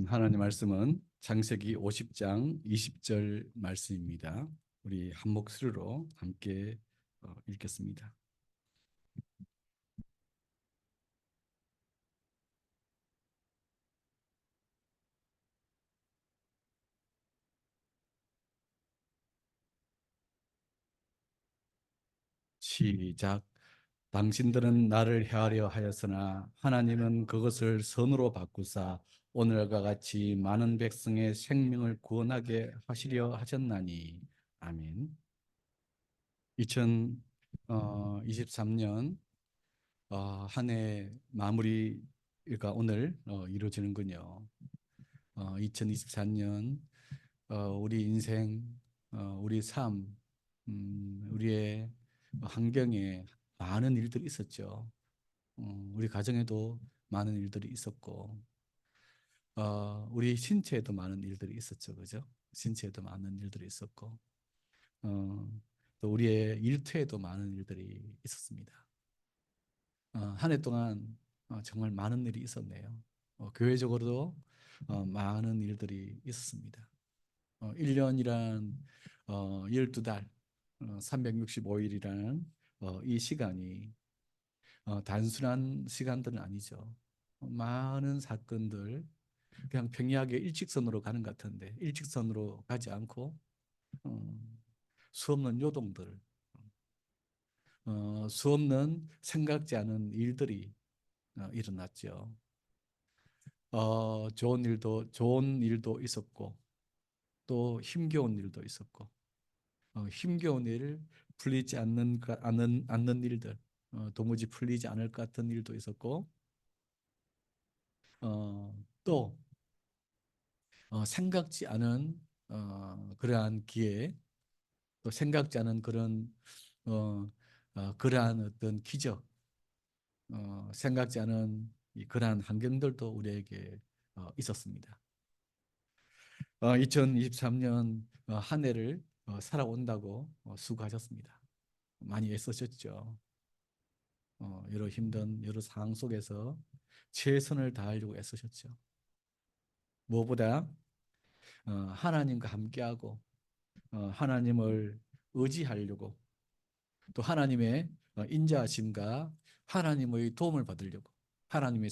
하나님 말씀은 창세기 50장 20절 말씀입니다. 우리 한 목소리로 함께 읽겠습니다. 시작. 당신들은 나를 헤아려 하였으나 하나님은 그것을 선으로 바꾸사 오늘과 같이 많은 백성의 생명을 구원하게 하시려 하셨나니. 아멘. 2023년 한 해 마무리가 오늘 이루어지는군요. 2024년 우리 인생, 우리 삶, 우리의 환경에 많은 일들이 있었죠. 우리 가정에도 많은 일들이 있었고, 우리 신체에도 많은 일들이 있었죠, 그죠? 신체에도 많은 일들이 있었고, 어, 또 우리의 일터에도 많은 일들이 있었습니다. 한 해 동안 정말 많은 일이 있었네요. 교회적으로도 많은 일들이 있었습니다. 1년이란 12달, 365일이라는 이 시간이 단순한 시간들은 아니죠. 많은 사건들, 그냥 평이하게 일직선으로 가는 것 같은데, 일직선으로 가지 않고, 어, 수없는 요동들, 수없는 생각지 않은 일들이 일어났죠. 좋은 일도 있었고, 또 힘겨운 일도 있었고, 힘겨운 일, 풀리지 않는 일들, 도무지 풀리지 않을 것 같은 일도 있었고, 또 생각지 않은 그러한 기회, 또 생각지 않은 어, 그러한 어떤 기적, 생각지 않은 그러한 환경들도 우리에게 있었습니다. 2023년 한 해를 살아온다고 수고하셨습니다. 많이 애쓰셨죠. 여러 힘든 여러 상황 속에서 최선을 다하려고 애쓰셨죠. 무엇보다 하나님과 함께하고 하나님을 의지하려고 또 하나님의 인자하심과 하나님의 도움을 받으려고 하나님의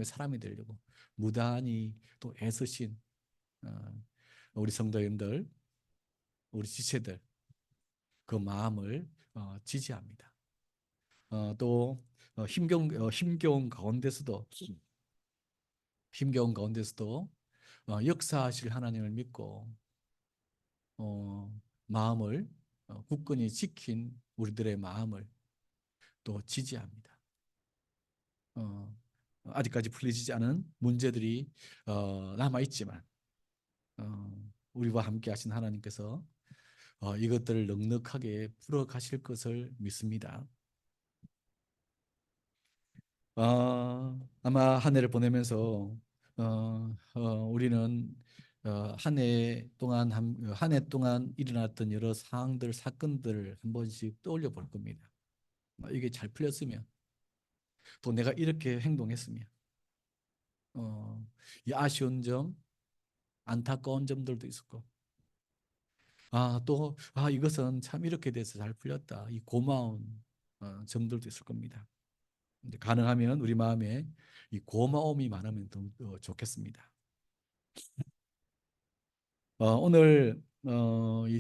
사람이 되려고 무단히 또 애쓰신 우리 성도님들, 우리 지체들 그 마음을 지지합니다. 또 힘겨운 가운데서도 역사하실 하나님을 믿고 마음을 굳건히 지킨 우리들의 마음을 또 지지합니다. 아직까지 풀리지 않은 문제들이 남아 있지만 우리와 함께 하신 하나님께서 이것들을 넉넉하게 풀어 가실 것을 믿습니다. 아마 한 해를 보내면서 우리는 한 해 동안 일어났던 여러 상황들, 사건들을 한 번씩 떠올려 볼 겁니다. 이게 잘 풀렸으면, 또 내가 이렇게 행동했으면, 이 아쉬운 점, 안타까운 점들도 있었고, 이것은 참 이렇게 돼서 잘 풀렸다. 이 고마운 점들도 있을 겁니다. 근데 가능하면 우리 마음에 이 고마움이 많으면 더 좋겠습니다. 오늘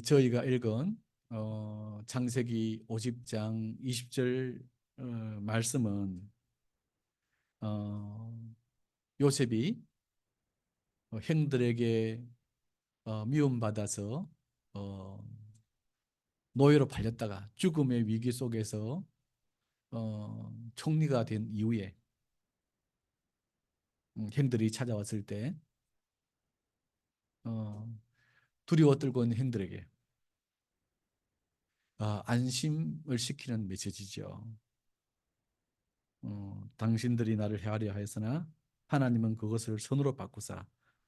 저희가 읽은 창세기 50장 20절 말씀은 어, 요셉이 형들에게 미움받아서 어, 노예로 팔렸다가 죽음의 위기 속에서 총리가 된 이후에 형들이 찾아왔을 때 어, 두려워 떨고 있는 형들에게 안심을 시키는 메시지죠. 당신들이 나를 헤아려 하였으나 하나님은 그것을 선으로 바꾸사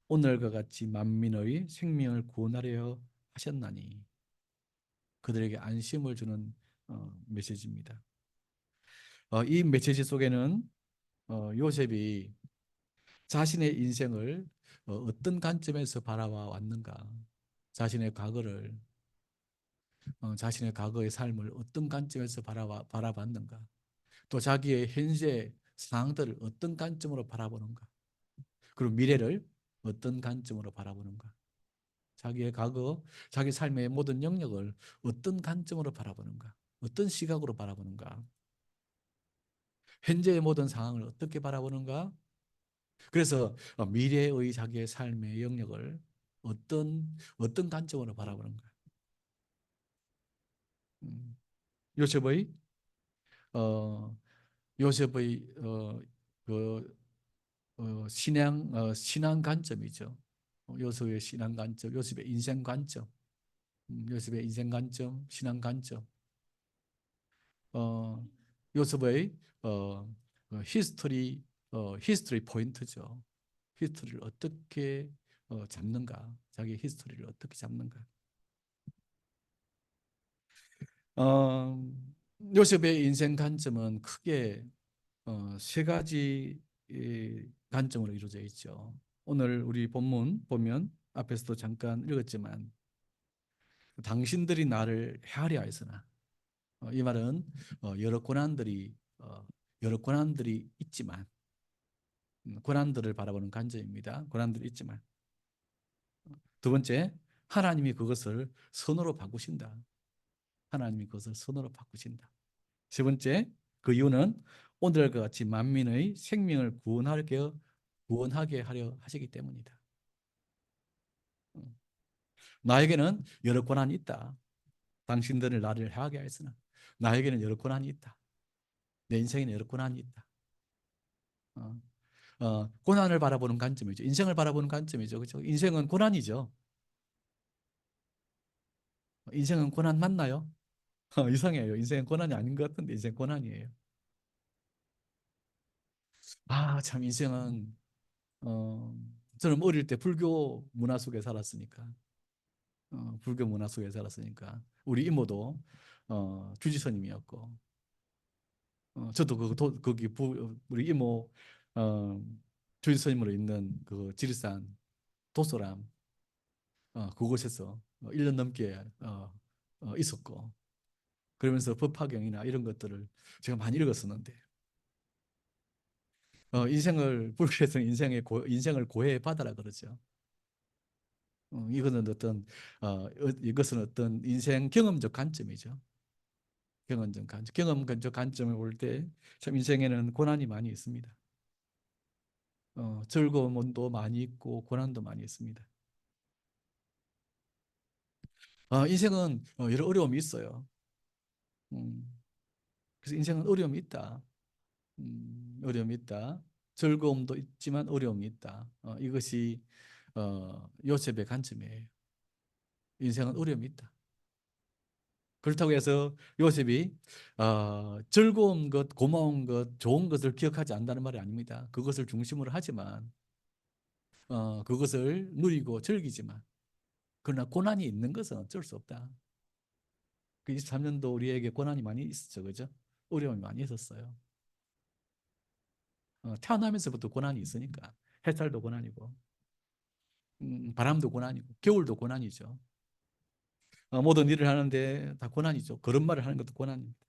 오늘과 같이 만민의 생명을 구원하려 하셨나니. 그들에게 안심을 주는 메시지입니다. 이 메시지 속에는 요셉이 자신의 인생을 어떤 관점에서 바라봐 왔는가? 자신의 과거를, 자신의 과거의 삶을 어떤 관점에서 바라봤는가? 또 자기의 현재 상황들을 어떤 관점으로 바라보는가? 그리고 미래를 어떤 관점으로 바라보는가? 자기의 과거, 자기 삶의 모든 영역을 어떤 관점으로 바라보는가? 어떤 시각으로 바라보는가? 현재의 모든 상황을 어떻게 바라보는가? 그래서 미래의 자기의 삶의 영역을 어떤 관점으로 바라보는가? 음, 요셉의 어, 요셉의 그 신앙 관점이죠. 요셉의 신앙 관점, 요셉의 인생 관점, 요셉의 인생 관점, 신앙 관점. 어, 요셉의 어, 히스토리 포인트죠. 히스토리를 어떻게 잡는가? 자기 히스토리를 어떻게 잡는가? 어, 요셉의 인생 관점은 크게 세 가지 관점으로 이루어져 있죠. 오늘 우리 본문 보면 앞에서도 잠깐 읽었지만 당신들이 나를 헤아려 하였으나 이 말은 여러 여러 고난들이 있지만 고난들을 바라보는 관점입니다. 고난들이 있지만 두 번째 하나님이 그것을 선으로 바꾸신다. 하나님이 그것을 선으로 바꾸신다. 세 번째 그 이유는 오늘과 같이 만민의 생명을 구원하게 하려 하시기 때문이다. 나에게는 여러 고난이 있다. 당신들을 나를 해하게 하였으나 나에게는 여러 고난이 있다. 내 인생에는 여러 고난이 있다. 어, 고난을 바라보는 관점이죠. 인생을 바라보는 관점이죠. 그렇죠? 인생은 고난이죠. 인생은 고난 맞나요? 이상해요. 인생은 고난이 아닌 것 같은데 인생 고난이에요. 참 인생은 어, 저는 어릴 때 불교 문화 속에 살았으니까 불교 문화 속에 살았으니까 우리 이모도 주지스님이었고 저도 우리 이모 어, 주지스님으로 있는 그 지리산 도소람 그곳에서 1년 넘게 있었고 그러면서 법화경이나 이런 것들을 제가 많이 읽었었는데 불교에서는 인생을 고해 받아라 그러죠. 이것은 어떤 인생 경험적 관점이죠. 경험적 관점을 볼 때 참 인생에는 고난이 많이 있습니다. 즐거움도 많이 있고 고난도 많이 있습니다. 인생은 여러 어려움이 있어요. 음, 그래서 인생은 어려움이 있다. 어려움이 있다. 즐거움도 있지만 어려움이 있다. 이것이 요셉의 관점이에요. 인생은 어려움이 있다. 그렇다고 해서 요셉이 즐거운 것, 고마운 것, 좋은 것을 기억하지 않는다는 말이 아닙니다. 그것을 중심으로 하지만 그것을 누리고 즐기지만 그러나 고난이 있는 것은 어쩔 수 없다. 그 23년도 우리에게 고난이 많이 있었죠, 그죠? 어려움이 많이 있었어요. 태어나면서부터 고난이 있으니까 해살도 고난이고 바람도 고난이고 겨울도 고난이죠. 모든 일을 하는데 다 고난이죠. 걸음마를 하는 것도 고난입니다.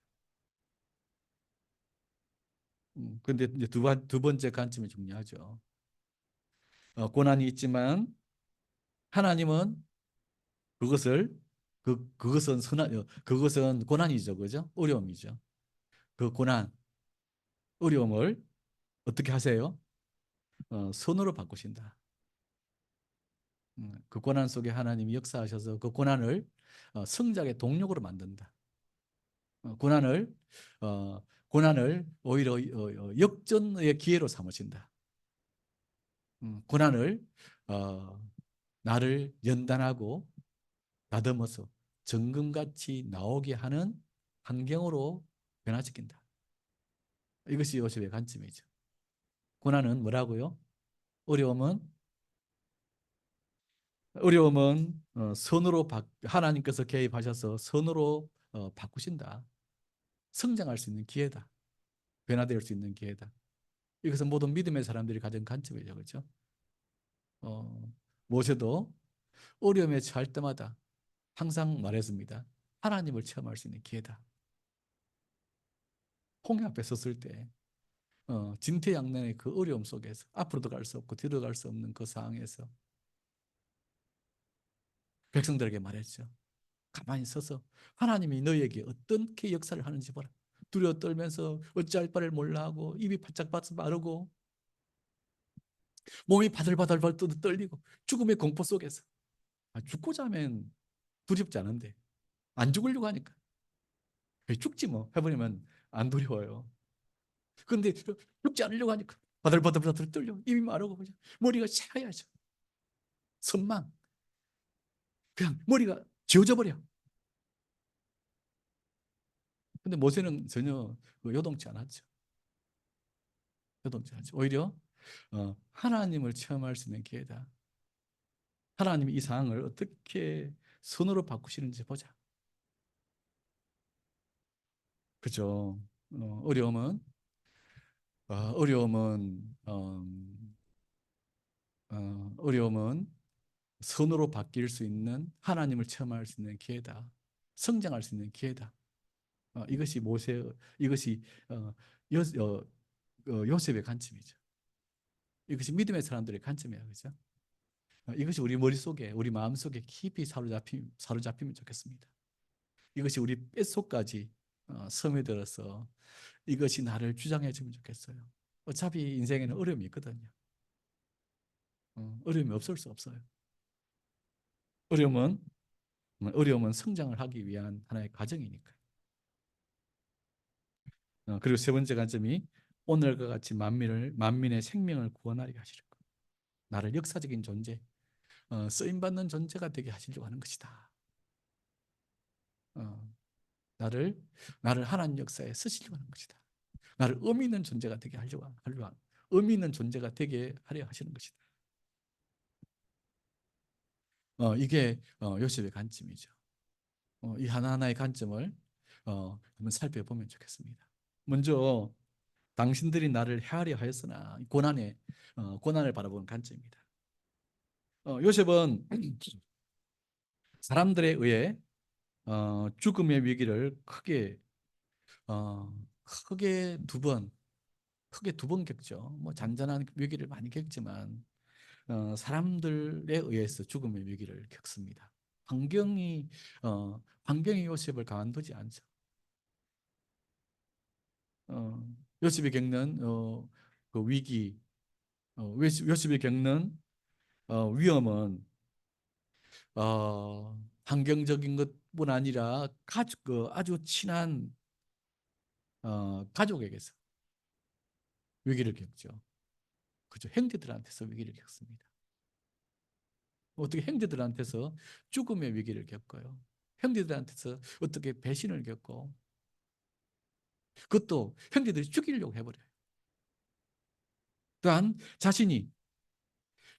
근데 이제 두 번째 관점이 중요하죠. 고난이 있지만 하나님은 그것을 그것은 고난이죠, 그죠? 어려움이죠. 그 고난, 어려움을 어떻게 하세요? 선으로 바꾸신다. 그 고난 속에 하나님이 역사하셔서 그 고난을 성장의 동력으로 만든다. 어, 고난을 고난을 오히려 역전의 기회로 삼으신다. 고난을 어, 나를 연단하고 다듬어서 정금같이 나오게 하는 환경으로 변화시킨다. 이것이 요셉의 관점이죠. 고난은 뭐라고요? 어려움은 하나님께서 개입하셔서 선으로 바꾸신다. 성장할 수 있는 기회다. 변화될 수 있는 기회다. 이것은 모든 믿음의 사람들이 가진 관점이죠. 그렇죠? 어, 모세도 어려움에 처할 때마다 항상 말했습니다. 하나님을 체험할 수 있는 기회다. 홍해 앞에 섰을 때 진퇴양난의 그 어려움 속에서 앞으로도 갈 수 없고 뒤로 갈 수 없는 그 상황에서 백성들에게 말했죠. 가만히 서서 하나님이 너희에게 어떻게 역사를 하는지 보라. 두려워 떨면서 어찌할 바를 몰라 하고 입이 바짝바짝 마르고 몸이 바들바들 떨리고 죽음의 공포 속에서 죽고자 하면 두렵지 않은데 안 죽으려고 하니까 죽지 뭐 해버리면 안 두려워요. 그런데 죽지 않으려고 하니까 바들바들 떨려 입이 마르고 머리가 차야죠. 선망 그냥 머리가 지워져 버려. 근데 모세는 전혀 요동치 않았죠. 요동치 않았죠. 오히려 하나님을 체험할 수 있는 기회다. 하나님이 이 상황을 어떻게 선으로 바꾸시는지 보자. 그죠? 어려움은 어려움은 어려움은 선으로 바뀔 수 있는 하나님을 체험할 수 있는 기회다. 성장할 수 있는 기회다. 이것이 이것이 어, 요셉의 관점이죠. 이것이 믿음의 사람들의 관점이야, 그죠? 이것이 우리 머릿속에, 우리 마음속에 깊이 사로잡히면 좋겠습니다. 이것이 우리 뼛속까지 스며들어서 이것이 나를 주장해 주면 좋겠어요. 어차피 인생에는 어려움이 있거든요. 어려움이 없을 수 없어요. 어려움은 어려움은 성장을 하기 위한 하나의 과정이니까요. 그리고 세 번째 관점이 오늘과 같이 만민의 생명을 구원하리게 하실 것. 나를 역사적인 존재, 쓰임 받는 존재가 되게 하시려고 하는 것이다. 어, 나를 하나님 역사에 쓰시려고 하는 것이다. 나를 의미 있는 존재가 되게 하려고 의미 있는 존재가 되게 하려 하시는 것이다. 이게 요셉의 관점이죠. 이 하나하나의 관점을 한번 살펴보면 좋겠습니다. 먼저 당신들이 나를 헤아려 하였으나 고난을 바라보는 관점입니다. 요셉은 사람들에 의해 죽음의 위기를 어, 크게 크게 두 번 겪죠. 뭐 잔잔한 위기를 많이 겪지만 사람들에 의해서 죽음의 위기를 겪습니다. 환경이 환경이 요셉을 가만두지 않죠. 요셉이 겪는 그 위기, 요셉이 겪는 위험은 환경적인 것뿐 아니라 아주 친한 가족에게서 위기를 겪죠. 그죠? 형제들한테서 위기를 겪습니다. 어떻게 형제들한테서 죽음의 위기를 겪어요? 형제들한테서 어떻게 배신을 겪고 그것도 형제들이 죽이려고 해버려요. 또한 자신이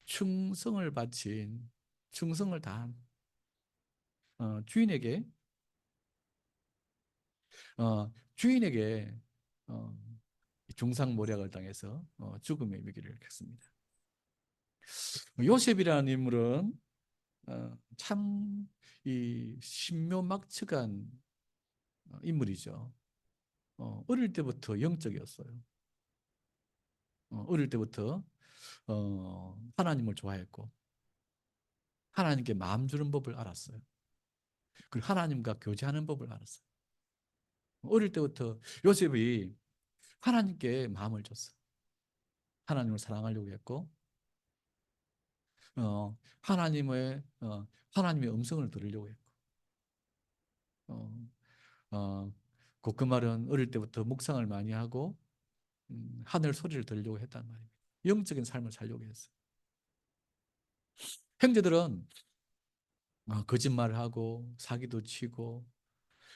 충성을 바친 충성을 다한 주인에게 주인에게 어, 중상모략을 당해서 죽음의 위기를 겪습니다. 요셉이라는 인물은 참이 신묘막측한 인물이죠. 어릴 때부터 영적이었어요. 어릴 때부터 하나님을 좋아했고 하나님께 마음 주는 법을 알았어요. 그리고 하나님과 교제하는 법을 알았어요. 어릴 때부터 요셉이 하나님께 마음을 줬어. 하나님을 사랑하려고 했고 하나님의 음성을 들으려고 했고 어, 어, 그 말은 어릴 때부터 묵상을 많이 하고 하늘 소리를 들으려고 했단 말입니다. 영적인 삶을 살려고 했어요. 형제들은 거짓말을 하고 사기도 치고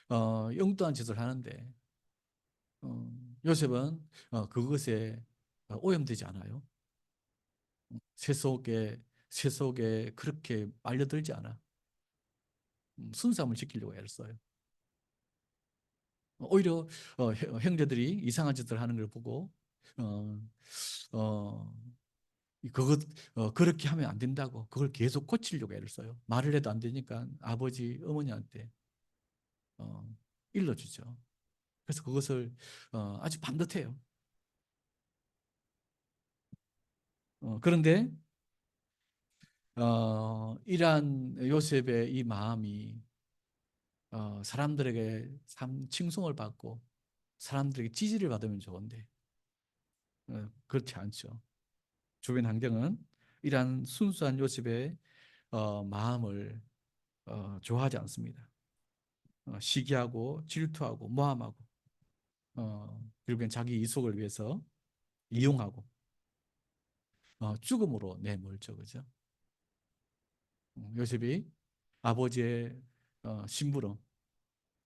엉뚱한 짓을 하는데 요셉은 그것에 오염되지 않아요. 세 속에 그렇게 빨려들지 않아. 순수함을 지키려고 애를 써요. 오히려 형제들이 이상한 짓을 하는 걸 보고 어, 어, 그것 그렇게 하면 안 된다고 그걸 계속 고치려고 애를 써요. 말을 해도 안 되니까 아버지 어머니한테 어, 일러주죠. 그래서 그것을 아주 반듯해요. 그런데 이러한 요셉의 이 마음이 사람들에게 참 칭송을 받고 사람들에게 지지를 받으면 좋은데 그렇지 않죠. 주변 환경은 이러한 순수한 요셉의 마음을 좋아하지 않습니다. 시기하고 질투하고 모함하고 결국엔 자기 이속을 위해서 이용하고 죽음으로 내몰죠, 그죠? 요셉이 아버지의 심부름,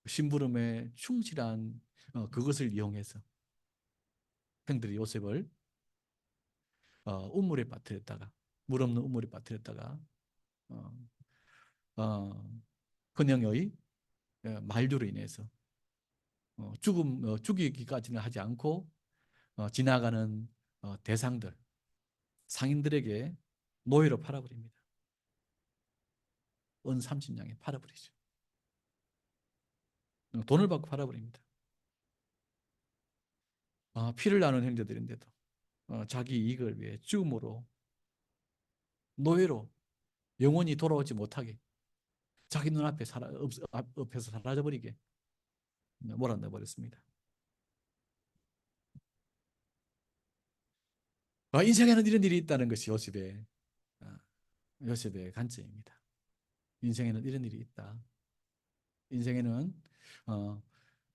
심부름에 충실한 그것을 이용해서 형들이 요셉을 우물에 빠뜨렸다가 물 없는 우물에 빠뜨렸다가 어, 어, 큰형의 만류로 인해서 죽이기까지는 하지 않고 지나가는 대상들 상인들에게 노예로 팔아버립니다. 은 30냥에 팔아버리죠. 돈을 받고 팔아버립니다. 피를 나눈 형제들인데도 자기 이익을 위해 죽음으로 노예로 영원히 돌아오지 못하게 자기 눈앞에 앞에서 사라져버리게 몰아넣어 버렸습니다. 인생에는 이런 일이 있다는 것이 아, 요셉의 관점입니다. 인생에는 이런 일이 있다. 인생에는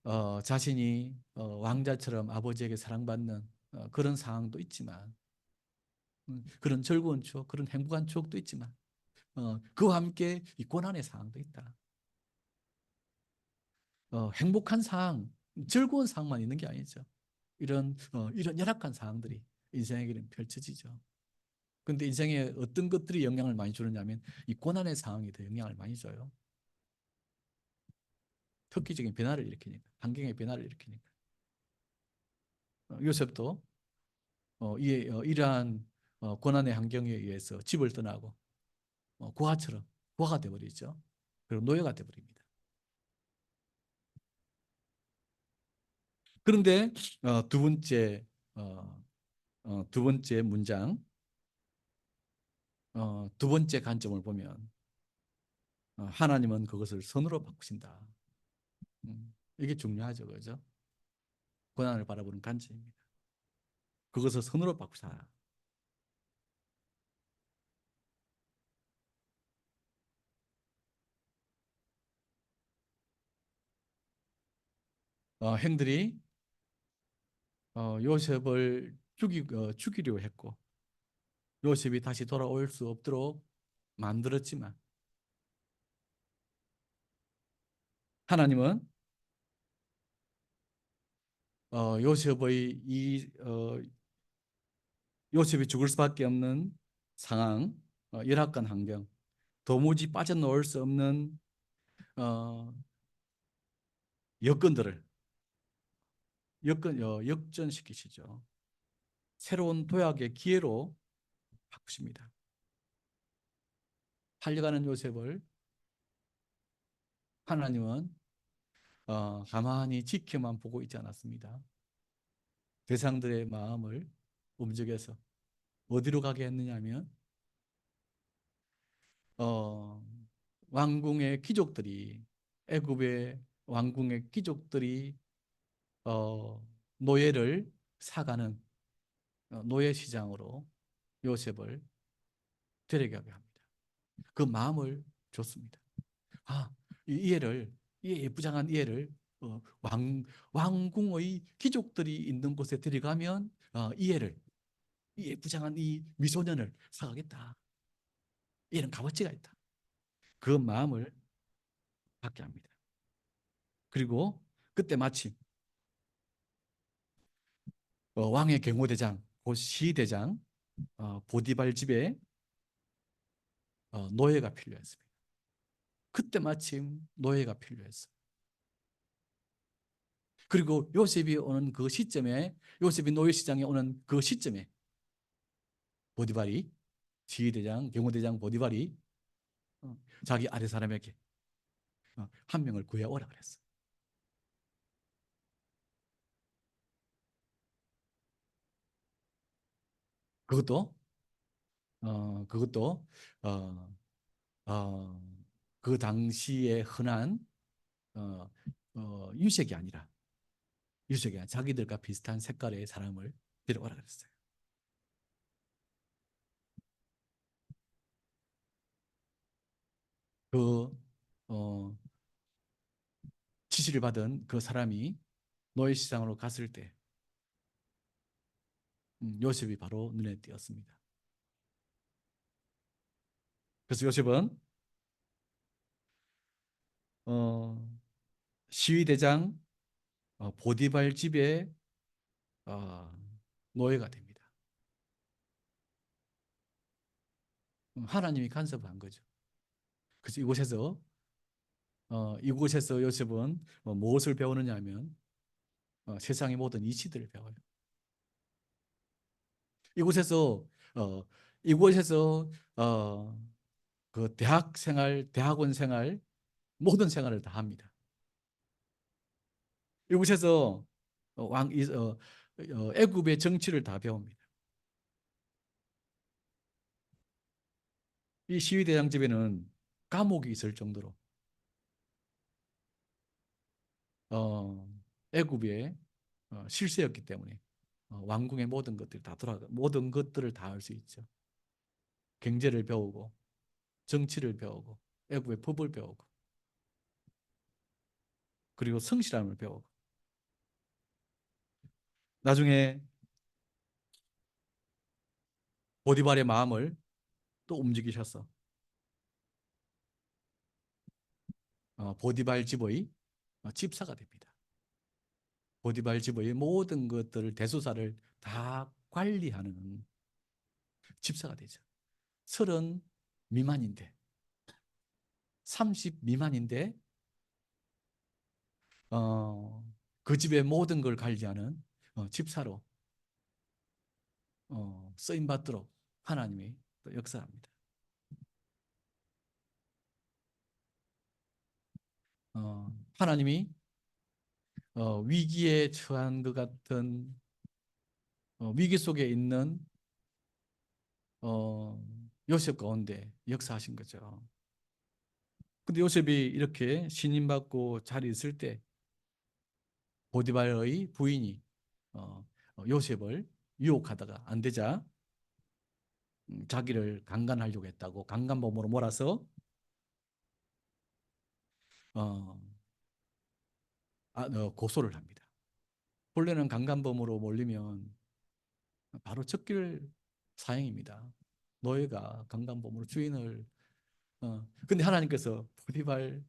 어, 자신이 왕자처럼 아버지에게 사랑받는 그런 상황도 있지만 그런 즐거운 추억, 그런 행복한 추억도 있지만 그와 함께 이 고난의 상황도 있다. 행복한 상황, 즐거운 상황만 있는 게 아니죠. 이런 열악한 상황들이 인생에게는 펼쳐지죠. 근데 인생에 어떤 것들이 영향을 많이 주느냐면 이 고난의 상황이 더 영향을 많이 줘요. 특기적인 변화를 일으키니까, 환경의 변화를 일으키니까. 요셉도 이러한 고난의 환경에 의해서 집을 떠나고 고아처럼 고아가 되어버리죠. 그리고 노예가 되어버립니다. 그런데 어, 두 번째 어, 두 번째 문장, 두 번째 관점을 보면 하나님은 그것을 선으로 바꾸신다. 이게 중요하죠, 그죠? 고난을 바라보는 관점입니다. 그것을 선으로 바꾸사. 행들이 요셉을 죽이려 했고 요셉이 다시 돌아올 수 없도록 만들었지만 하나님은 요셉의 요셉이 죽을 수밖에 없는 상황, 열악한 환경, 도무지 빠져나올 수 없는 어, 여건들을 역전시키시죠. 새로운 도약의 기회로 바꾸십니다. 팔려가는 요셉을 하나님은 가만히 지켜만 보고 있지 않았습니다. 대상들의 마음을 움직여서 어디로 가게 했느냐면 어, 왕궁의 귀족들이 애굽의 왕궁의 귀족들이 노예를 사가는 노예 시장으로 요셉을 데려가게 합니다. 그 마음을 줬습니다. 아, 이 예쁘장한 이 애를 왕궁의 귀족들이 있는 곳에 데려가면 이 예쁘장한 이 미소년을 사가겠다. 얘는 값어치가 있다. 그 마음을 갖게 합니다. 그리고 그때 마침 왕의 경호대장, 곧 시대장 보디발 집에 노예가 필요했습니다. 그때 마침 노예가 필요했어요. 그리고 요셉이 오는 그 시점에 요셉이 노예 시장에 오는 그 시점에 보디발이 지휘대장 경호대장 보디발이 자기 아래 사람에게 한 명을 구해오라 그랬어. 그것도 그것도 어, 어, 그 당시에 흔한 어, 유색이 아니라 유색이 아니라 자기들과 비슷한 색깔의 사람을 데려오라 그랬어요. 그 어, 지시를 받은 그 사람이 노예 시장으로 갔을 때 요셉이 바로 눈에 띄었습니다. 그래서 요셉은 어, 시위대장 보디발 집의 어, 노예가 됩니다. 하나님이 간섭한 거죠. 그래서 이곳에서 요셉은 무엇을 배우느냐 하면 세상의 모든 이치들을 배워요. 이곳에서 어, 이곳에서 그 대학 생활, 대학원 생활, 모든 생활을 다 합니다. 이곳에서 애굽의 정치를 다 배웁니다. 이 시위대장 집에는 감옥이 있을 정도로 어, 애굽의 실세였기 때문에 왕궁의 모든 것들이 다 돌아가 모든 것들을 다 할 수 있죠. 경제를 배우고 정치를 배우고 애국의 법을 배우고 그리고 성실함을 배우고 나중에 보디발의 마음을 또 움직이셔서 보디발 집의 집사가 됩니다. 보디발 집의 모든 것들을 대소사를 다 관리하는 집사가 되죠. 30 미만인데 30 미만인데 그 집의 모든 걸 관리하는 집사로 쓰임 받도록 하나님이 또 역사합니다. 하나님이 위기에 처한 것 같은 위기 속에 있는 요셉 가운데 역사하신 거죠. 근데 요셉이 이렇게 신임받고 잘 있을 때 보디발의 부인이 요셉을 유혹하다가 안 되자 자기를 강간하려고 했다고 강간범으로 몰아서 어, 고소를 합니다. 본래는 강간범으로 몰리면 바로 척길 사형입니다. 노예가 강간범으로 주인을 근데 하나님께서 보디발의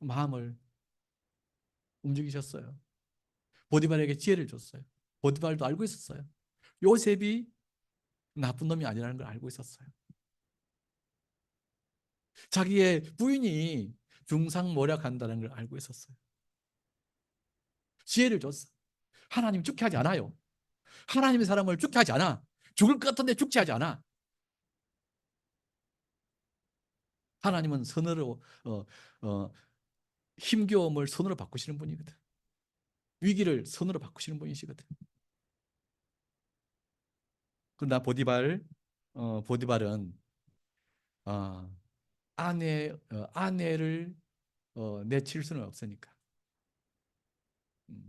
마음을 움직이셨어요. 보디발에게 지혜를 줬어요. 보디발도 알고 있었어요. 요셉이 나쁜 놈이 아니라는 걸 알고 있었어요. 자기의 부인이 중상모략한다는 걸 알고 있었어요. 지혜를 줬어. 하나님 죽게 하지 않아요. 하나님의 사람을 죽게 하지 않아. 죽을 것 같은데 죽지 하지 않아. 하나님은 선으로 힘겨움을 선으로 바꾸시는 분이거든. 위기를 선으로 바꾸시는 분이시거든. 그러나 보디발은 어, 아내를 내칠 수는 없으니까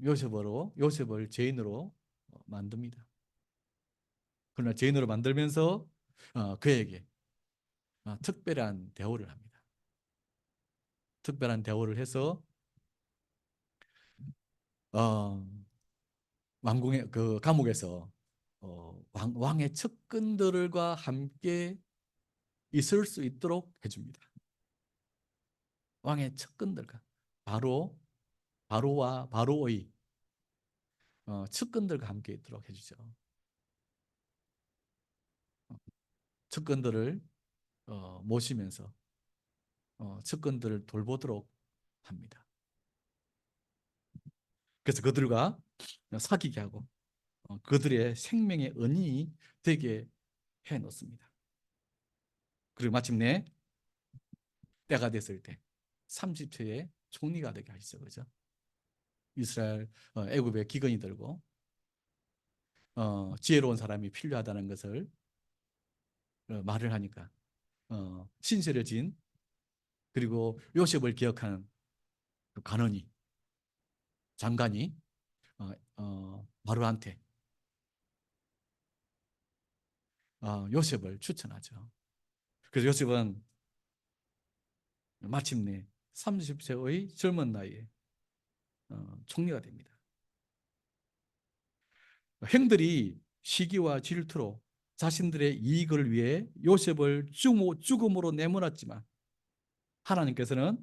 요셉을 죄인으로 만듭니다. 그러나 죄인으로 만들면서 그에게 특별한 대우를 합니다. 특별한 대우를 해서 어, 왕궁의 그 감옥에서 왕의 측근들과 함께 있을 수 있도록 해줍니다. 왕의 측근들과 바로 바로와 바로의 측근들과 함께 있도록 해주죠. 측근들을 모시면서 측근들을 돌보도록 합니다. 그래서 그들과 사귀게 하고 그들의 생명의 은인이 되게 해 놓습니다. 그리고 마침내 때가 됐을 때 30세의 총리가 되게 하시죠. 그죠? 이스라엘 애굽에 기근이 들고 지혜로운 사람이 필요하다는 것을 말을 하니까 신세를 그리고 요셉을 기억하는 그 간원이 장관이 바로한테 요셉을 추천하죠. 그래서 요셉은 마침내 30세의 젊은 나이에 총리가 됩니다. 형들이 시기와 질투로 자신들의 이익을 위해 요셉을 죽음으로 내몰았지만 하나님께서는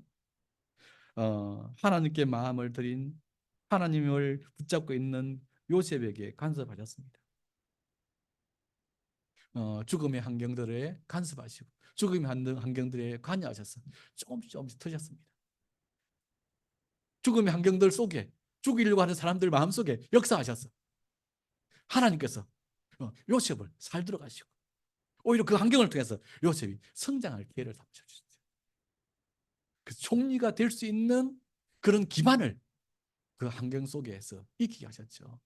하나님께 마음을 들인 하나님을 붙잡고 있는 요셉에게 간섭하셨습니다. 죽음의 환경들에 간섭하시고 죽음의 환경들에 관여하셔서 조금씩 터졌습니다. 죽음의 환경들 속에 죽이려고 하는 사람들 마음속에 역사하셔서 하나님께서 요셉을 살들어 가시고 오히려 그 환경을 통해서 요셉이 성장할 기회를 삼으셨어요. 그 총리가 될 수 있는 그런 기반을 그 환경 속에서 익히게 하셨죠.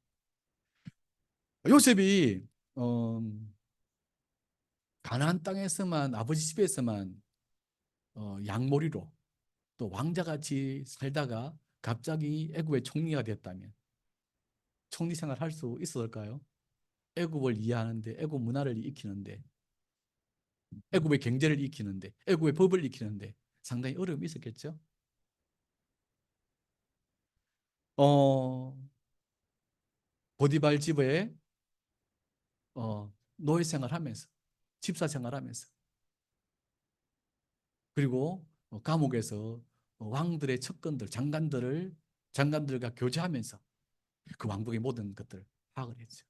요셉이 가나안 땅에서만 아버지 집에서만 양몰이로 또 왕자같이 살다가 갑자기 애굽의 총리가 됐다면 총리 생활 할 수 있었을까요? 애굽을 이해하는데 애굽 문화를 익히는데 애굽의 경제를 익히는데 애굽의 법을 익히는데 상당히 어려움이 있었겠죠. 어, 보디발 집에 노예 생활하면서 집사 생활하면서 그리고 감옥에서 왕들의 첩근들 장관들과 교제하면서 그 왕국의 모든 것들을 파악을 했죠.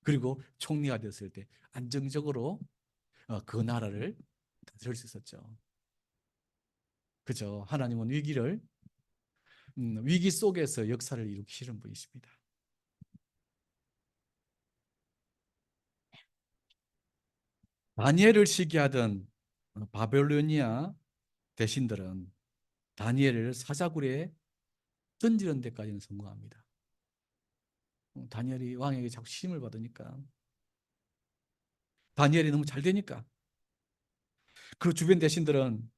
그리고 총리가 됐을 때 안정적으로 그 나라를 다스릴 수 있었죠. 그죠? 하나님은 위기 속에서 역사를 일으키시는 분이십니다. 다니엘을 시기하던 바벨로니아 대신들은 다니엘을 사자굴에 던지는 데까지는 성공합니다. 다니엘이 왕에게 자꾸 시임을 받으니까 다니엘이 너무 잘 되니까 그 주변 대신들은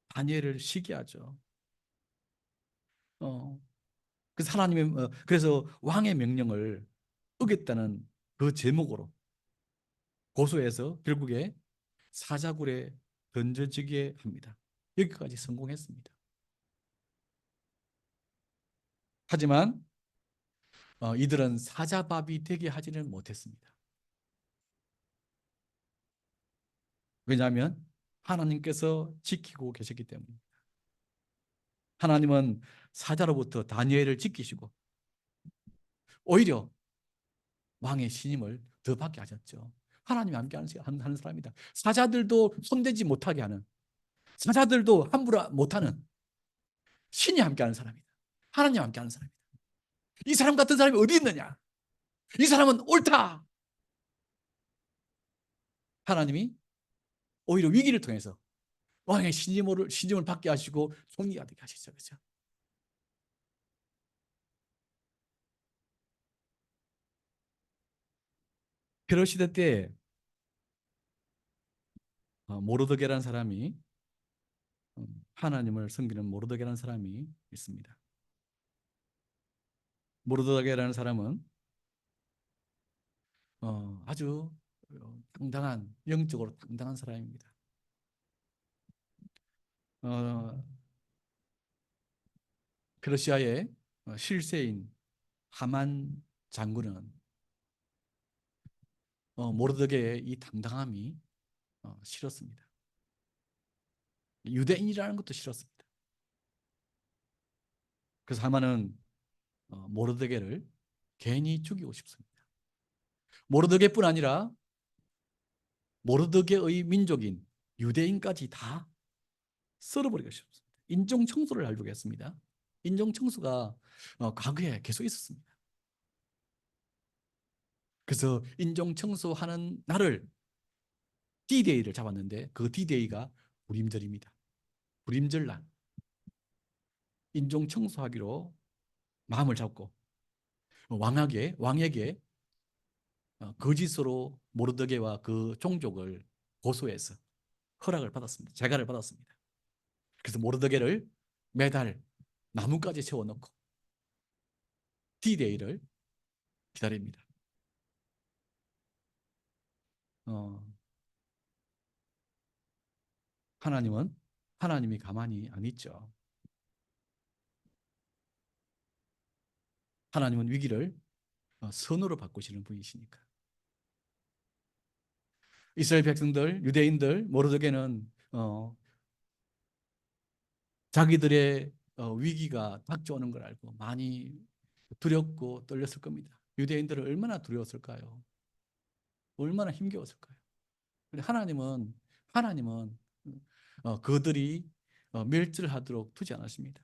다니엘을 시기하죠. 어, 그래서 왕의 명령을 어겼다는 그 제목으로 고소해서 결국에 사자굴에 던져지게 합니다. 여기까지 성공했습니다. 하지만 이들은 사자밥이 되게 하지는 못했습니다. 왜냐하면 하나님께서 지키고 계셨기 때문입니다. 하나님은 사자로부터 다니엘을 지키시고 오히려 왕의 신임을 더 받게 하셨죠. 하나님이 함께 하는 사람이다. 사자들도 손대지 못하게 하는, 사자들도 함부로 못하는 신이 함께하는 사람이다. 하나님 함께하는 사람이다. 이 사람 같은 사람이 어디 있느냐? 이 사람은 옳다. 하나님이 오히려 위기를 통해서 왕의 신임을 받게 하시고 총리가 되게 하시죠. 그렇죠? 페르 시대 때 모르드게라는 사람이 하나님을 섬기는 모르드게라는 사람이 있습니다. 모르드게라는 사람은 아주 당당한 영적으로 당당한 사람입니다. 어, 페르시아의 실세인 하만 장군은 모르드게의 이 당당함이 싫었습니다. 유대인이라는 것도 싫었습니다. 그래서 하만은 모르드게를 괜히 죽이고 싶습니다. 모르드게뿐 아니라 모르드게의 민족인 유대인까지 다 썰어버리고 싶습니다. 인종 청소를 하려고 했습니다. 인종 청소가 과거에 계속 있었습니다. 그래서 인종 청소하는 날을 D-Day를 잡았는데 그 D-Day가 불임절입니다. 불임절 날 인종 청소하기로 마음을 잡고 왕에게 거짓으로 모르드게와 그 종족을 고소해서 허락을 받았습니다. 재가를 받았습니다. 그래서 모르드게를 매달 나무까지 세워놓고 D-Day를 기다립니다. 어, 하나님이 가만히 안 있죠. 하나님은 위기를 선으로 바꾸시는 분이시니까. 이스라엘 백성들, 유대인들, 모르드게는 자기들의 위기가 닥쳐오는 걸 알고 많이 두렵고 떨렸을 겁니다. 유대인들은 얼마나 두려웠을까요? 얼마나 힘겨웠을까요? 근데 하나님은 그들이 멸절하도록 두지 않으십니다.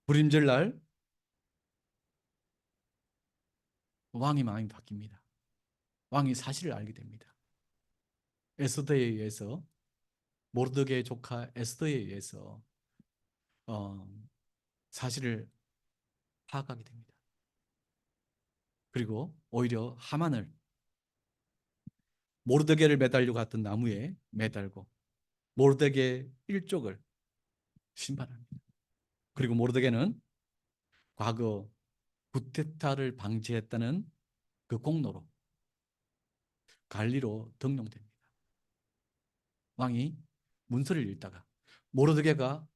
불임절 날 왕이 마음이 바뀝니다. 왕이 사실을 알게 됩니다. 에스더에 의해서 모르드게의 조카 에스더에 의해서 어, 사실을 파악하게 됩니다. 그리고 오히려 하만을 모르드게를 매달려 갔던 나무에 매달고 모르드게 일족을 심판합니다. 그리고 모르드게는 과거 구테타를 방지했다는 그 공로로 관리로 등용됩니다. 왕이 문서를 읽다가 모르드게가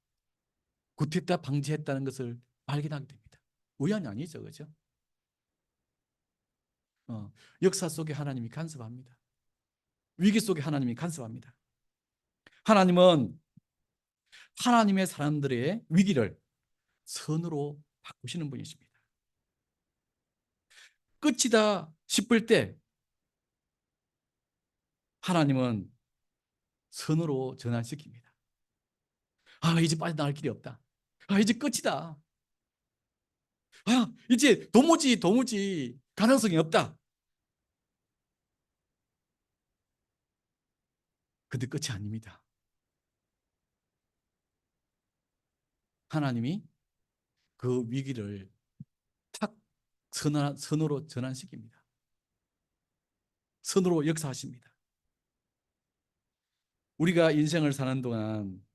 구테타 방지했다는 것을 발견하게 됩니다. 우연이 아니죠, 그죠? 역사 속에 하나님이 간섭합니다. 위기 속에 하나님이 간섭합니다. 하나님은 하나님의 사람들의 위기를 선으로 바꾸시는 분이십니다. 끝이다 싶을 때 하나님은 선으로 전환시킵니다. 아, 이제 빠져나갈 길이 없다. 아, 이제 끝이다. 아, 이제 도무지 가능성이 없다. 근데 끝이 아닙니다. 하나님이 그 위기를 탁 선으로 전환시킵니다. 선으로 역사하십니다. 우리가 인생을 사는 동안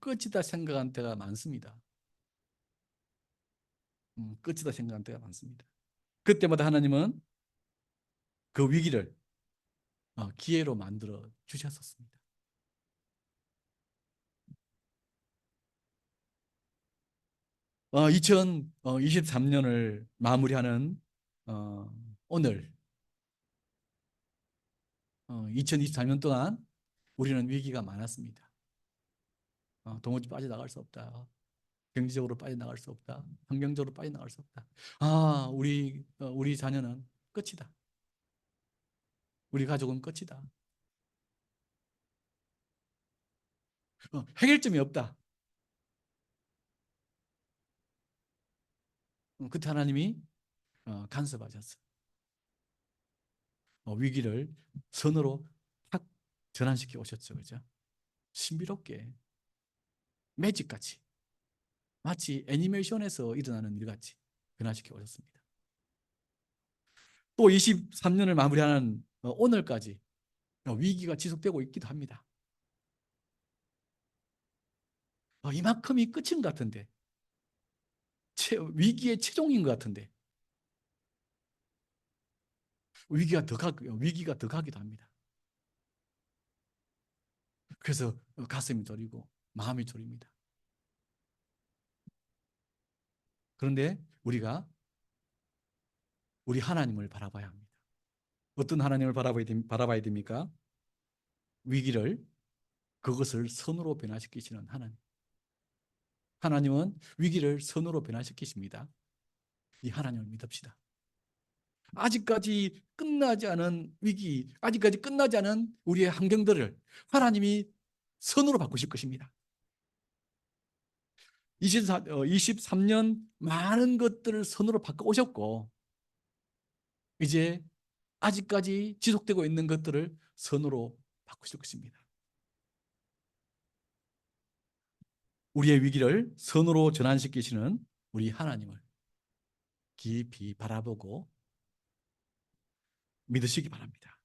끝이다 생각한 때가 많습니다. 끝이다 생각한 때가 많습니다. 그때마다 하나님은 그 위기를 기회로 만들어 주셨었습니다. 2023년을 마무리하는 오늘 2024년 동안 우리는 위기가 많았습니다. 도무지 빠져나갈 수 없다. 경제적으로 빠져나갈 수 없다. 환경적으로 빠져나갈 수 없다. 우리 자녀는 끝이다. 우리 가족은 끝이다. 해결점이 없다. 그때 하나님이 간섭하셨어. 위기를 선으로 탁 전환시켜 오셨죠. 그죠? 신비롭게 매직같이 마치 애니메이션에서 일어나는 일같이 변화시켜 오셨습니다. 또 23년을 마무리하는 오늘까지 위기가 지속되고 있기도 합니다. 이만큼이 끝인 것 같은데 위기의 최종인 것 같은데 위기가 더 가기도 합니다. 그래서 가슴이 저리고 마음이 저립니다. 그런데 우리가 우리 하나님을 바라봐야 합니다. 어떤 하나님을 바라봐야 됩니까? 위기를 그것을 선으로 변화시키시는 하나님. 하나님은 위기를 선으로 변화시키십니다. 이 하나님을 믿읍시다. 아직까지 끝나지 않은 위기, 아직까지 끝나지 않은 우리의 환경들을 하나님이 선으로 바꾸실 것입니다. 23년 많은 것들을 선으로 바꿔 오셨고, 이제 아직까지 지속되고 있는 것들을 선으로 바꾸실 것입니다. 우리의 위기를 선으로 전환시키시는 우리 하나님을 깊이 바라보고 믿으시기 바랍니다.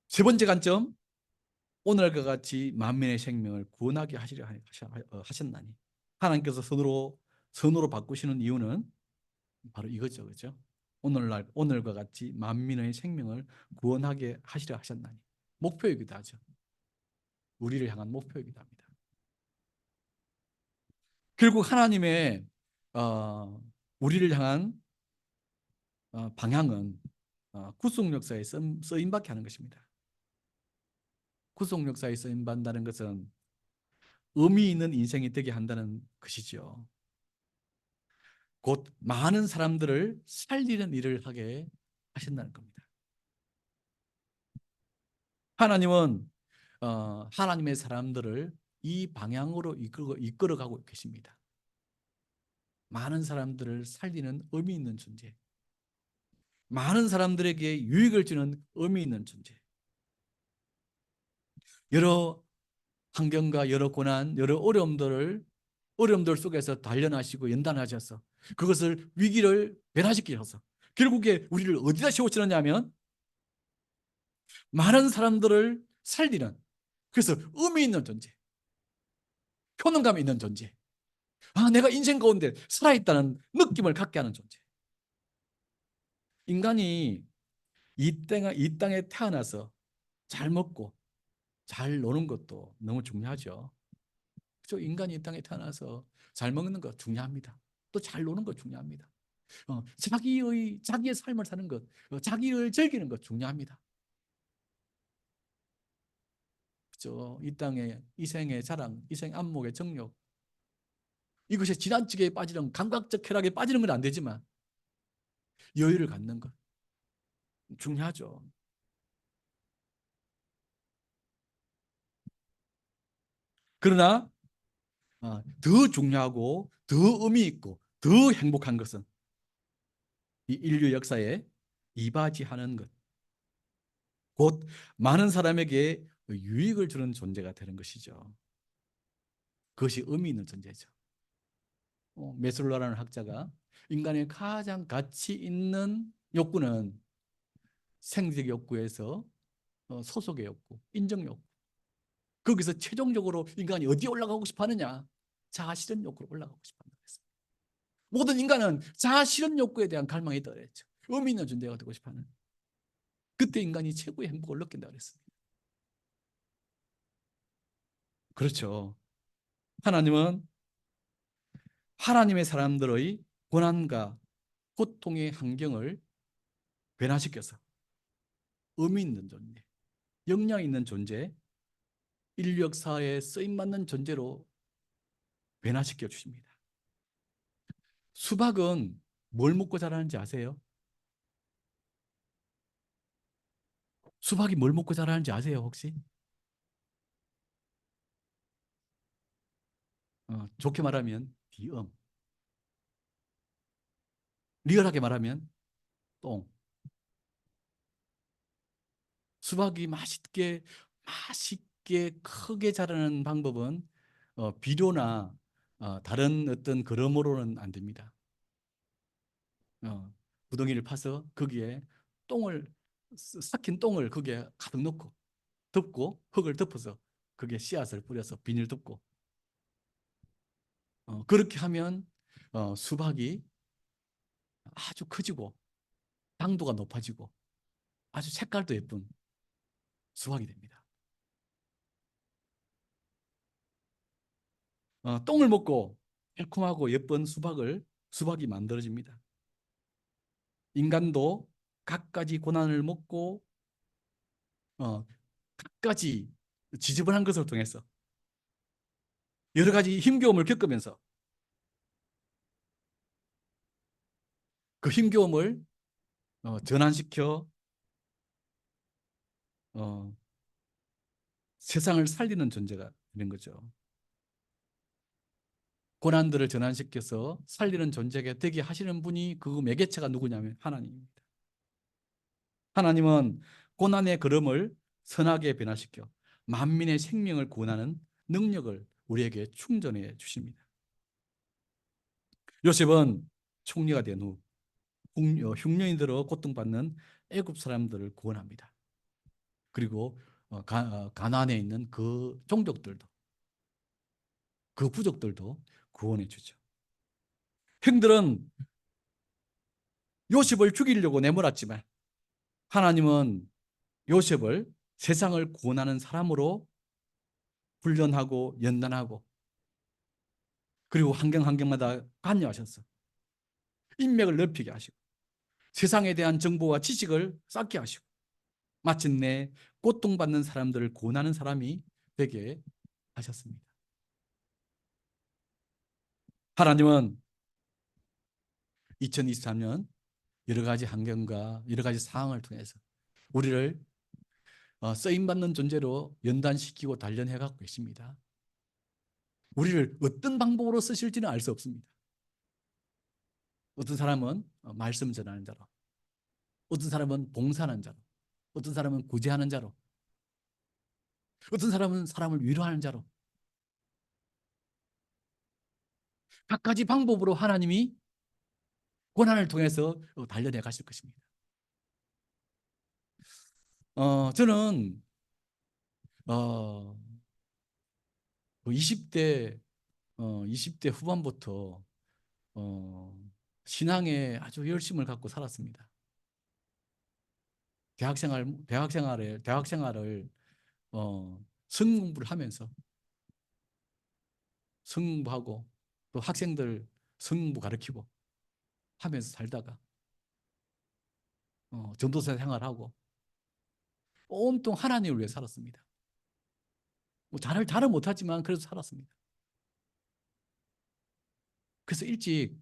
세 번째 관점, 오늘과 같이 만민의 생명을 구원하게 하시려 하셨나니. 하나님께서 선으로 바꾸시는 이유는 바로 이거죠. 그렇죠? 오늘과 같이 만민의 생명을 구원하게 하시려 하셨나니. 목표이기도 하죠. 우리를 향한 목표이기도 합니다. 결국 하나님의 우리를 향한 방향은 구속 역사에 쓰임받게 하는 것입니다. 구속 역사에 쓰임받는다는 것은 의미 있는 인생이 되게 한다는 것이죠. 곧 많은 사람들을 살리는 일을 하게 하신다는 겁니다. 하나님은 하나님의 사람들을 이 방향으로 이끌어가고 계십니다. 많은 사람들을 살리는 의미 있는 존재, 많은 사람들에게 유익을 주는 의미 있는 존재, 여러 환경과 여러 고난, 여러 어려움들 속에서 단련하시고 연단하셔서 그것을 위기를 변화시키셔서 결국에 우리를 어디다 세우시느냐면 많은 사람들을 살리는, 그래서 의미 있는 존재, 효능감 있는 존재, 내가 인생 가운데 살아있다는 느낌을 갖게 하는 존재. 인간이 이 땅에 태어나서 잘 먹고 잘 노는 것도 너무 중요하죠. 그렇죠? 인간이 이 땅에 태어나서 잘 먹는 거 중요합니다. 또 잘 노는 거 중요합니다. 자기의 삶을 사는 것, 자기를 즐기는 것 중요합니다. 그렇죠? 이 땅에 이생의 자랑, 이생 안목의 정욕, 이것이 지나치게 빠지는, 감각적 쾌락에 빠지는 건 안 되지만 여유를 갖는 것 중요하죠. 그러나 더 중요하고 더 의미 있고 더 행복한 것은 이 인류 역사에 이바지하는 것, 곧 많은 사람에게 유익을 주는 존재가 되는 것이죠. 그것이 의미 있는 존재죠. 메슬로라는 학자가 인간의 가장 가치 있는 욕구는 생적 욕구에서 소속의 욕구, 인정 욕구, 거기서 최종적으로 인간이 어디에 올라가고 싶어 하느냐? 자아 실현 욕구로 올라가고 싶어 한다고 했습니다. 모든 인간은 자아 실현 욕구에 대한 갈망이 있다고 했죠. 의미 있는 존재가 되고 싶어 하는. 그때 인간이 최고의 행복을 느낀다고 했습니다. 그렇죠. 하나님은 하나님의 사람들의 고난과 고통의 환경을 변화시켜서 의미 있는 존재, 역량 있는 존재, 인류 역사에 쓰임받는 존재로 변화시켜 주십니다. 수박은 뭘 먹고 자라는지 아세요? 수박이 뭘 먹고 자라는지 아세요, 혹시? 좋게 말하면 비음, 리얼하게 말하면 똥. 수박이 맛있게 크게 자라는 방법은 비료나 다른 어떤 그러므로는 안 됩니다. 구덩이를 파서 거기에 똥을 삭힌 똥을 거기에 가득 넣고 덮고 흙을 덮어서 거기에 씨앗을 뿌려서 비닐 덮고 그렇게 하면 수박이 아주 커지고 당도가 높아지고 아주 색깔도 예쁜 수박이 됩니다. 똥을 먹고 달콤하고 예쁜 수박이 만들어집니다. 인간도 갖가지 고난을 먹고 갖가지 지저분한 것을 통해서 여러 가지 힘겨움을 겪으면서 그 힘겨움을 전환시켜 어, 세상을 살리는 존재가 되는 거죠. 고난들을 전환시켜서 살리는 존재가 되게 하시는 분이 그 매개체가 누구냐면 하나님입니다. 하나님은 고난의 걸음을 선하게 변화시켜 만민의 생명을 구원하는 능력을 우리에게 충전해 주십니다. 요셉은 총리가 된 후 흉년이 들어 고통받는 애굽 사람들을 구원합니다. 그리고 가나안에 있는 그 종족들도, 그 부족들도 구원해 주죠. 형들은 요셉을 죽이려고 내몰았지만 하나님은 요셉을 세상을 구원하는 사람으로 훈련하고 연단하고 그리고 환경마다 관여하셔서 인맥을 넓히게 하시고 세상에 대한 정보와 지식을 쌓게 하시고 마침내 고통받는 사람들을 구원하는 사람이 되게 하셨습니다. 하나님은 2023년 여러 가지 환경과 여러 가지 상황을 통해서 우리를 쓰임받는 존재로 연단시키고 단련해 갖고 계십니다. 우리를 어떤 방법으로 쓰실지는 알 수 없습니다. 어떤 사람은 말씀 전하는 자로, 어떤 사람은 봉사하는 자로, 어떤 사람은 구제하는 자로, 어떤 사람은 사람을 위로하는 자로 각가지 방법으로 하나님이 고난을 통해서 단련해 가실 것입니다. 저는 20대 20대 후반부터 신앙에 아주 열심을 갖고 살았습니다. 대학 생활을 성경 공부를 하면서 성경 공부하고 또 학생들 성경 공부 가르치고 하면서 살다가 전도사 생활하고 온통 하나님을 위해 살았습니다. 뭐 잘은 못하지만 그래도 살았습니다. 그래서 일찍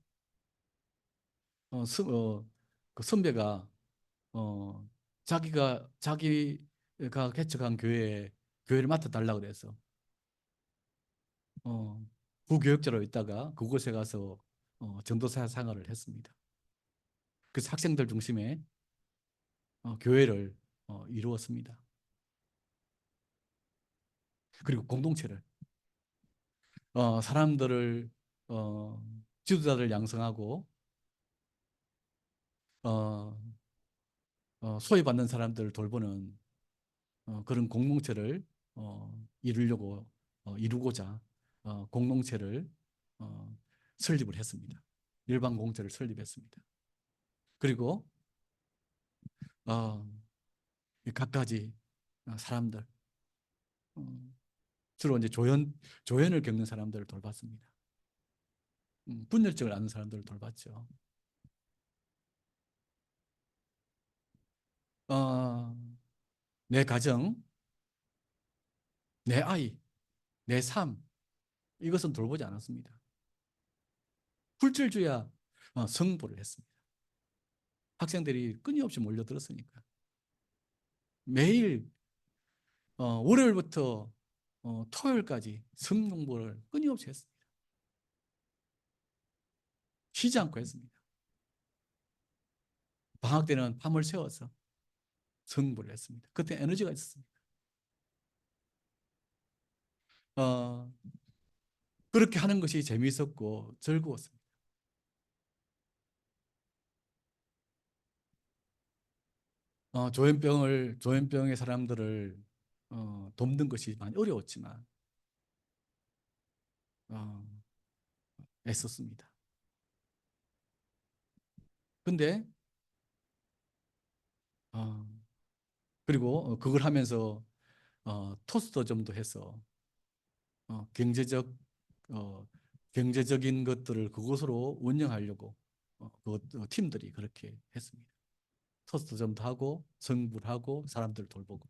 어, 스- 어, 그 선배가 자기가 개척한 교회를 맡아달라고 그래서 부교역자로 있다가 그곳에 가서 전도사 생활을 했습니다. 그래서 학생들 중심의 교회를 이루었습니다. 그리고 공동체를 사람들을 어, 지도자들 양성하고 어, 소외받는 사람들을 돌보는 그런 공동체를 이루고자 공동체를 어, 설립을 했습니다. 일반 공동체를 설립했습니다. 그리고 어, 갖가지 사람들 어, 주로 이제 조현을 겪는 사람들을 돌봤습니다. 분열증을 앓는 사람들을 돌봤죠. 어, 내 가정, 내 아이, 내 삶, 이것은 돌보지 않았습니다. 훌줄주야 성보를 했습니다. 학생들이 끊임없이 몰려들었으니까. 매일 월요일부터 토요일까지 성경 공부를 끊임없이 했습니다. 쉬지 않고 했습니다. 방학 때는 밤을 새워서 성경 공부를 했습니다. 그때 에너지가 있었습니다. 어, 그렇게 하는 것이 재미있었고 즐거웠습니다. 조현병의 사람들을 돕는 것이 많이 어려웠지만 어, 애썼습니다. 근데 어, 그리고 그걸 하면서 토스터점도 해서 어, 경제적 어, 경제적인 것들을 그곳으로 운영하려고 팀들이 그렇게 했습니다. 토스터점도 하고 성불 하고 사람들 돌보고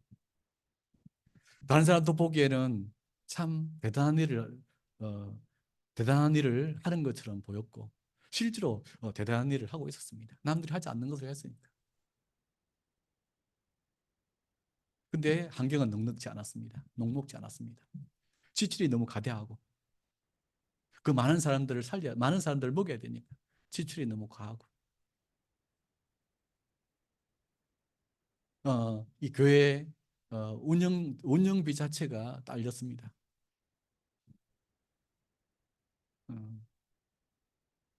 다른 사람도 보기에는 참 어, 대단한 일을 하는 것처럼 보였고 실제로 대단한 일을 하고 있었습니다. 남들이 하지 않는 것을 했으니까. 근데 환경은 녹록지 않았습니다. 지질이 너무 가대하고 그 많은 사람들을 살려, 많은 사람들을 먹여야 되니까 지출이 너무 과하고, 이 교회 운영비 자체가 딸렸습니다.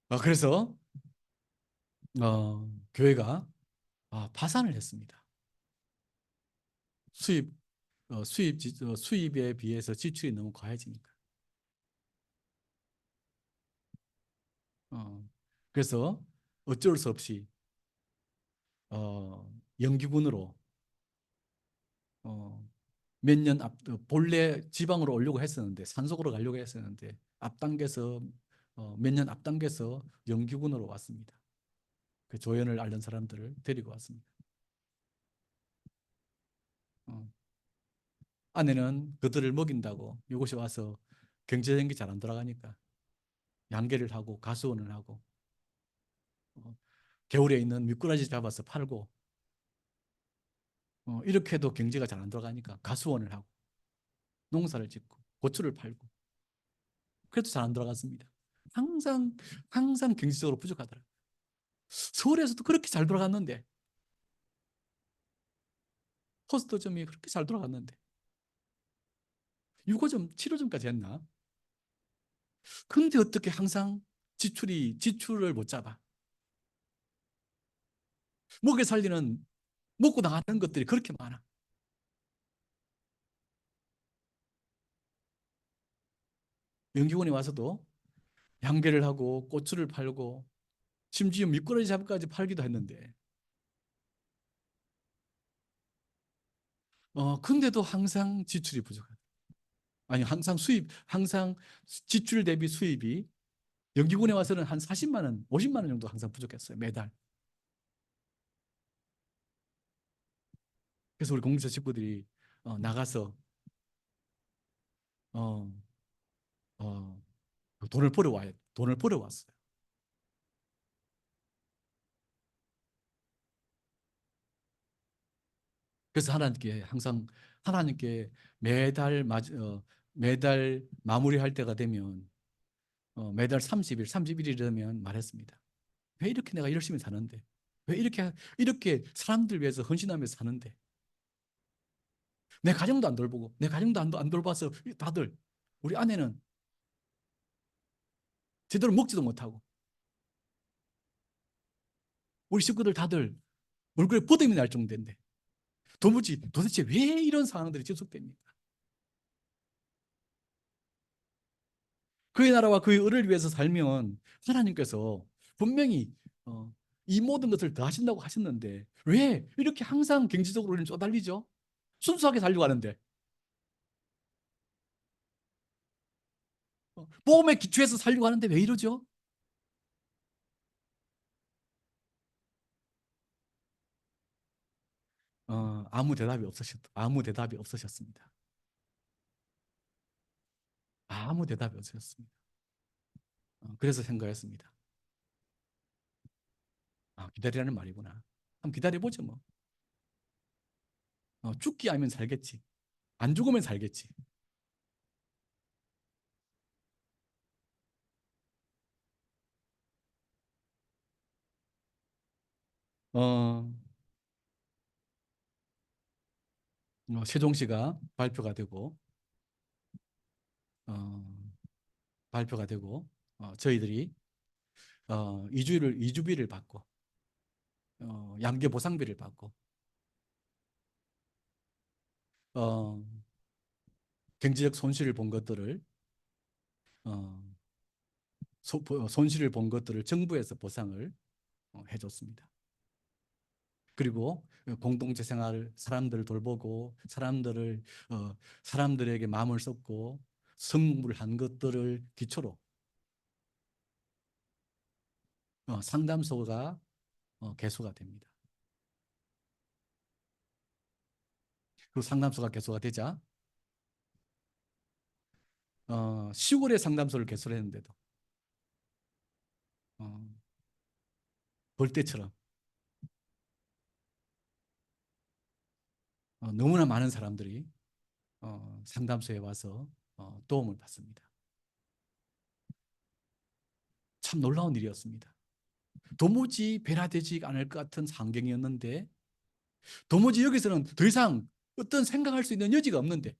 어, 그래서 교회가 파산을 했습니다. 수입 수입에 비해서 지출이 너무 과해지니까. 어, 그래서 어쩔 수 없이 영기군으로 어, 몇 년 본래 지방으로 오려고 했었는데 산속으로 가려고 했었는데 앞당겨서 몇 년 앞당겨서 영기군으로 왔습니다. 그 조연을 앓는 사람들을 데리고 왔습니다. 어, 아내는 그들을 먹인다고 이곳에 와서 경제적인 게 잘 안 돌아가니까 양계를 하고 가수원을 하고 어, 겨울에 있는 미꾸라지 잡아서 팔고 이렇게 해도 경제가 잘 안 돌아가니까 가수원을 하고 농사를 짓고 고추를 팔고 그래도 잘 안 돌아갔습니다. 항상 항상 경제적으로 부족하더라고요. 서울에서도 그렇게 잘 돌아갔는데 포스터점이 그렇게 잘 돌아갔는데 6호점, 7호점까지 했나? 근데 어떻게 항상 지출을 못 잡아? 먹여 살리는 먹고 나가는 것들이 그렇게 많아. 연기원에 와서도 양계를 하고 고추를 팔고 심지어 미꾸라지 잡까지 팔기도 했는데 근데도 항상 지출이 부족하다. 아니 항상 지출 대비 수입이 연기군에 와서는 한 40만 원, 50만 원 정도 항상 부족했어요. 매달. 그래서 우리 공동체 식구들이 나가서 어, 어, 돈을 벌어왔어요. 그래서 하나님께 매달 매달 마무리할 때가 되면 매달 30일이 되면 말했습니다. 왜 이렇게 내가 열심히 사는데? 왜 이렇게 사람들 위해서 헌신하면서 사는데? 내 가정도 안 돌보고, 내 가정도 안 돌봐서 다들, 우리 아내는 제대로 먹지도 못하고, 우리 식구들 다들 얼굴에 보듬이 날 정도인데, 도대체 왜 이런 상황들이 지속됩니까? 그의 나라와 그의 의를 위해서 살면 하나님께서 분명히 어, 이 모든 것을 더 하신다고 하셨는데, 왜 이렇게 항상 경제적으로 우리는 쪼달리죠? 순수하게 살려고 하는데, 보험에 기초해서 살려고 하는데 왜 이러죠? 아무 대답이 없으셨습니다. 아무 대답이 없으셨습니다. 그래서 생각했습니다. 기다리라는 말이구나. 한번 기다려보죠 뭐. 죽기 아니면 살겠지. 안 죽으면 살겠지. 어, 세종시가 어, 발표가 되고 저희들이 이주비를 받고 양계 보상비를 받고 어, 경제적 손실을 본 것들을 어, 손실을 본 것들을 정부에서 보상을 해줬습니다. 그리고 공동체 생활, 사람들을 돌보고 사람들에게 마음을 쏟고 성공을 한 것들을 기초로 상담소가 개소가 됩니다. 그 상담소가 개소가 되자 시골의 상담소를 개소를 했는데도 어, 벌떼처럼 너무나 많은 사람들이 상담소에 와서 도움을 받습니다. 참 놀라운 일이었습니다. 도무지 변화되지 않을 것 같은 환경이었는데 도무지 여기서는 더 이상 어떤 생각할 수 있는 여지가 없는데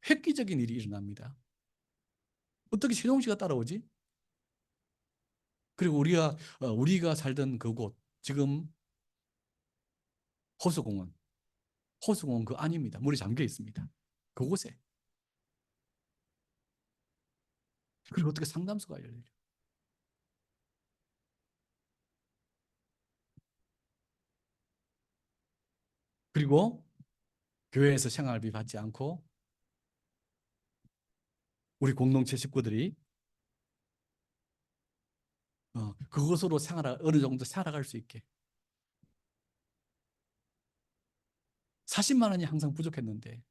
획기적인 일이 일어납니다. 어떻게 세종시가 따라오지? 그리고 우리가 살던 그곳 지금 호수공원 호수공원 그 안입니다. 물이 잠겨 있습니다. 그곳에. 그리고 어떻게 상담소가 열려요? 그리고 교회에서 생활비 받지 않고 우리 공동체 식구들이 그것으로 어느 정도 살아갈 수 있게 40만 원이 항상 부족했는데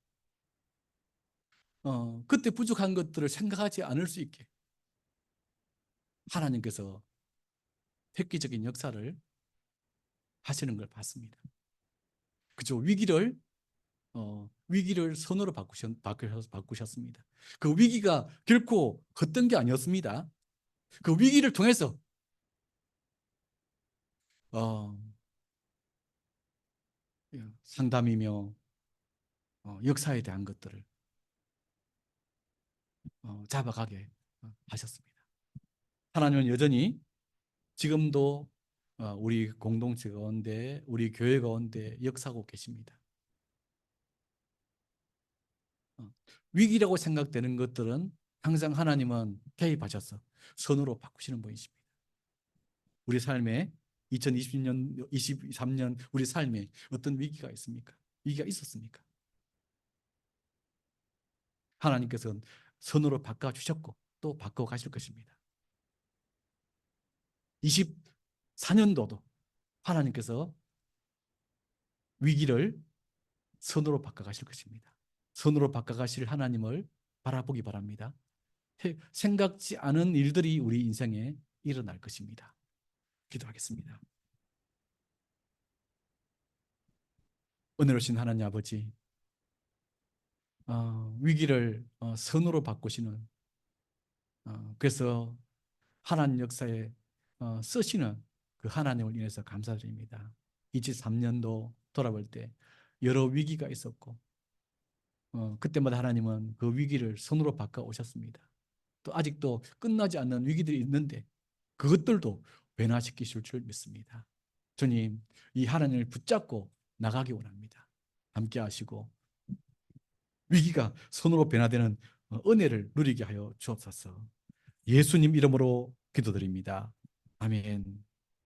그때 부족한 것들을 생각하지 않을 수 있게 하나님께서 획기적인 역사를 하시는 걸 봤습니다. 그죠? 위기를 선으로 바꾸셨습니다. 그 위기가 결코 헛된 게 아니었습니다. 그 위기를 통해서 어, 상담이며 역사에 대한 것들을 잡아가게 하셨습니다. 하나님은 여전히 지금도 우리 공동체 가운데, 우리 교회 가운데 역사하고 계십니다. 어, 위기라고 생각되는 것들은 항상 하나님은 개입하셔서 선으로 바꾸시는 분이십니다. 우리 삶에 2020년, 23년 우리 삶에 어떤 위기가 있습니까? 위기가 있었습니까? 하나님께서는 선으로 바꿔주셨고 또 바꿔 가실 것입니다. 24년도도 하나님께서 위기를 선으로 바꿔 가실 것입니다. 선으로 바꿔 가실 하나님을 바라보기 바랍니다. 생각지 않은 일들이 우리 인생에 일어날 것입니다. 기도하겠습니다. 은혜로우신 하나님 아버지, 위기를 선으로 바꾸시는 그래서 하나님 역사에 쓰시는 그 하나님을 인해서 감사드립니다. 23년도 돌아볼 때 여러 위기가 있었고 그때마다 하나님은 그 위기를 선으로 바꿔 오셨습니다. 또 아직도 끝나지 않는 위기들이 있는데 그것들도 변화시키실 줄 믿습니다. 주님, 이 하나님을 붙잡고 나가기 원합니다. 함께 하시고 위기가 손으로 변화되는 은혜를 누리게 하여 주옵소서. 예수님 이름으로 기도드립니다. 아멘.